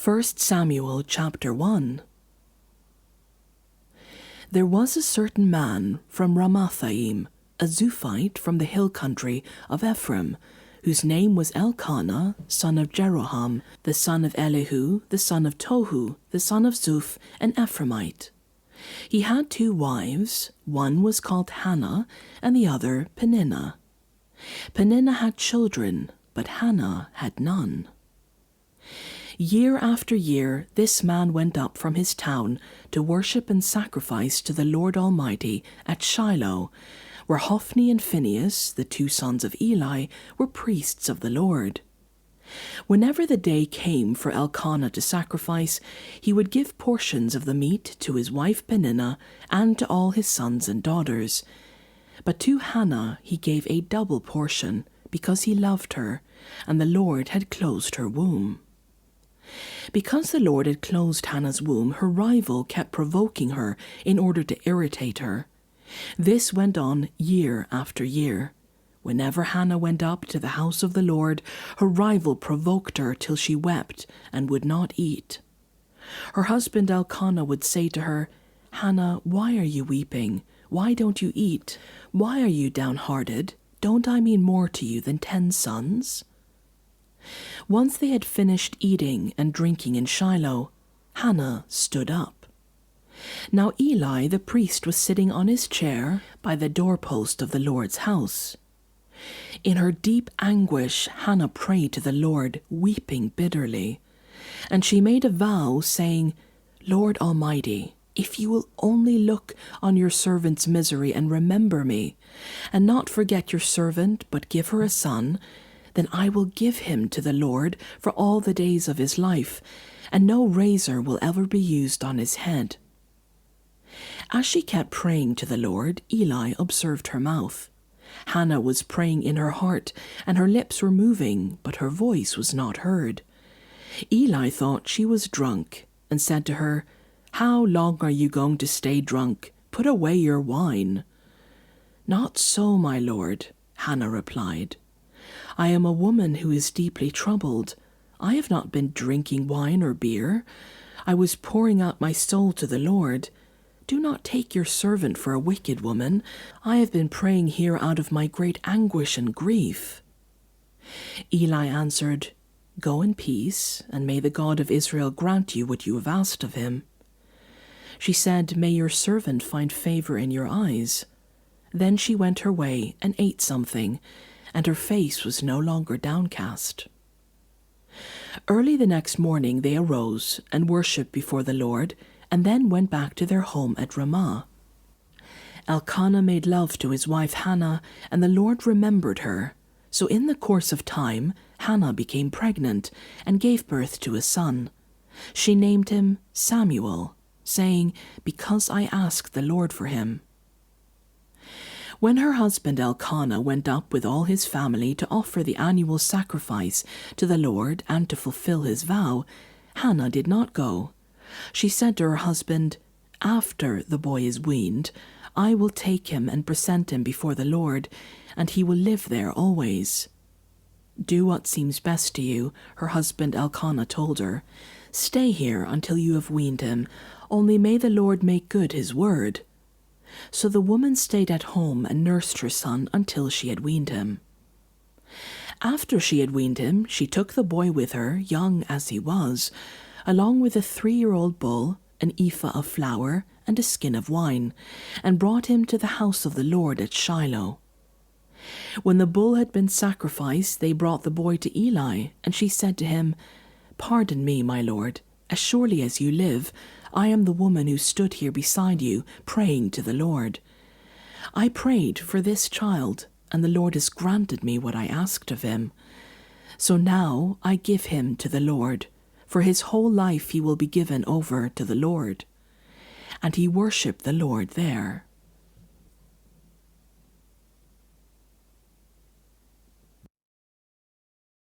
1 Samuel chapter 1. There was a certain man from Ramathaim, a Zuphite from the hill country of Ephraim, whose name was Elkanah, son of Jeroham, the son of Elihu, the son of Tohu, the son of Zuph, an Ephraimite. He had 2 wives, one was called Hannah, and the other Peninnah. Peninnah had children, but Hannah had none. Year after year this man went up from his town to worship and sacrifice to the Lord Almighty at Shiloh, where Hophni and Phinehas, the 2 sons of Eli, were priests of the Lord. Whenever the day came for Elkanah to sacrifice, he would give portions of the meat to his wife Peninnah and to all his sons and daughters. But to Hannah he gave a double portion, because he loved her, and the Lord had closed her womb. Because the Lord had closed Hannah's womb, her rival kept provoking her in order to irritate her. This went on year after year. Whenever Hannah went up to the house of the Lord, her rival provoked her till she wept and would not eat. Her husband Elkanah would say to her, "Hannah, why are you weeping? Why don't you eat? Why are you downhearted? Don't I mean more to you than 10 sons?" Once they had finished eating and drinking in Shiloh, Hannah stood up. Now Eli the priest was sitting on his chair by the doorpost of the Lord's house. In her deep anguish, Hannah prayed to the Lord, weeping bitterly. And she made a vow, saying, "Lord Almighty, if you will only look on your servant's misery and remember me, and not forget your servant, but give her a son, then I will give him to the Lord for all the days of his life, and no razor will ever be used on his head." As she kept praying to the Lord, Eli observed her mouth. Hannah was praying in her heart, and her lips were moving, but her voice was not heard. Eli thought she was drunk, and said to her, "How long are you going to stay drunk? Put away your wine." "Not so, my lord," Hannah replied. "I am a woman who is deeply troubled. I have not been drinking wine or beer. I was pouring out my soul to the Lord. Do not take your servant for a wicked woman. I have been praying here out of my great anguish and grief." Eli answered, "Go in peace, and may the God of Israel grant you what you have asked of him." She said, "May your servant find favor in your eyes." Then she went her way and ate something, and her face was no longer downcast. Early the next morning they arose and worshipped before the Lord, and then went back to their home at Ramah. Elkanah made love to his wife Hannah, and the Lord remembered her. So in the course of time, Hannah became pregnant and gave birth to a son. She named him Samuel, saying, "Because I asked the Lord for him." When her husband Elkanah went up with all his family to offer the annual sacrifice to the Lord and to fulfill his vow, Hannah did not go. She said to her husband, "After the boy is weaned, I will take him and present him before the Lord, and he will live there always." "Do what seems best to you," her husband Elkanah told her. "Stay here until you have weaned him, only may the Lord make good his word." So the woman stayed at home and nursed her son until she had weaned him. After she had weaned him, she took the boy with her, young as he was, along with a 3-year-old bull, an ephah of flour, and a skin of wine, and brought him to the house of the Lord at Shiloh. When the bull had been sacrificed, they brought the boy to Eli, and she said to him, "Pardon me, my lord, as surely as you live, I am the woman who stood here beside you, praying to the Lord. I prayed for this child, and the Lord has granted me what I asked of him. So now I give him to the Lord. For his whole life he will be given over to the Lord." And he worshipped the Lord there.